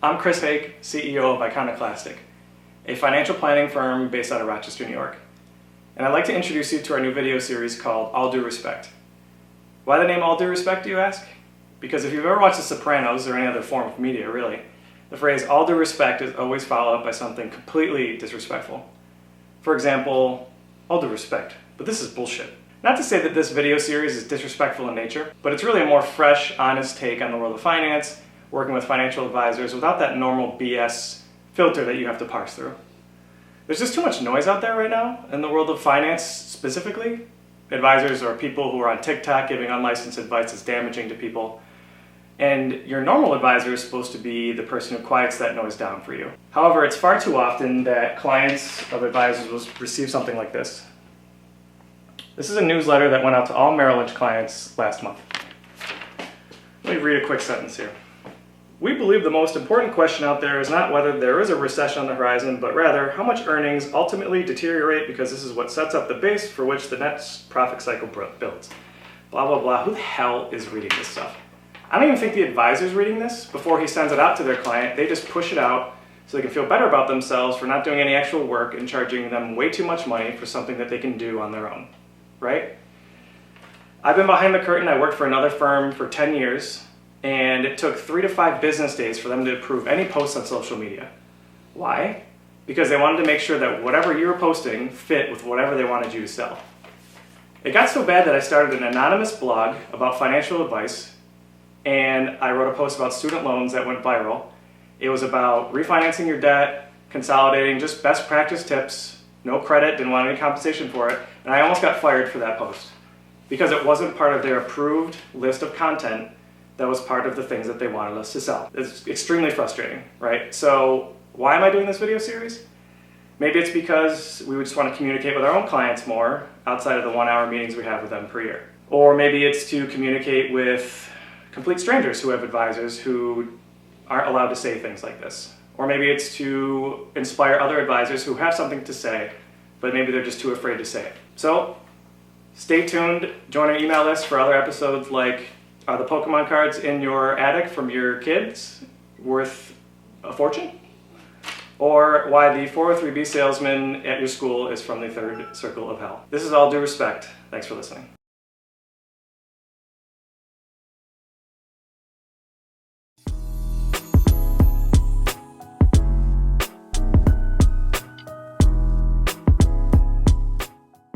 I'm Chris Haig, CEO of Iconoclastic, a financial planning firm based out of Rochester, New York. And I'd like to introduce you to our new video series called All Due Respect. Why the name All Due Respect, do you ask? Because if you've ever watched The Sopranos, or any other form of media really, the phrase all due respect is always followed up by something completely disrespectful. For example, all due respect, but this is bullshit. Not to say that this video series is disrespectful in nature, but it's really a more fresh, honest take on the world of finance, working with financial advisors without that normal BS filter that you have to parse through. There's just too much noise out there right now in the world of finance specifically. Advisors or people who are on TikTok giving unlicensed advice is damaging to people. And your normal advisor is supposed to be the person who quiets that noise down for you. However, it's far too often that clients of advisors will receive something like this. This is a newsletter that went out to all Merrill Lynch clients last month. Let me read a quick sentence here. We believe the most important question out there is not whether there is a recession on the horizon, but rather how much earnings ultimately deteriorate, because this is what sets up the base for which the next profit cycle builds. Blah, blah, blah. Who the hell is reading this stuff? I don't even think the advisor's reading this before he sends it out to their client. They just push it out so they can feel better about themselves for not doing any actual work and charging them way too much money for something that they can do on their own, right? I've been behind the curtain. I worked for another firm for 10 years. And it took 3 to 5 business days for them to approve any posts on social media. Why? Because they wanted to make sure that whatever you were posting fit with whatever they wanted you to sell. It got so bad that I started an anonymous blog about financial advice, and I wrote a post about student loans that went viral. It was about refinancing your debt, consolidating, just best practice tips, no credit, didn't want any compensation for it, and I almost got fired for that post because it wasn't part of their approved list of content that was part of the things that they wanted us to sell. It's extremely frustrating, right? So why am I doing this video series? Maybe it's because we would just want to communicate with our own clients more outside of the 1-hour meetings we have with them per year. Or maybe it's to communicate with complete strangers who have advisors who aren't allowed to say things like this. Or maybe it's to inspire other advisors who have something to say, but maybe they're just too afraid to say it. So stay tuned, join our email list for other episodes like, are the Pokemon cards in your attic from your kids worth a fortune? Or why the 403B salesman at your school is from the third circle of hell. This is All Due Respect. Thanks for listening.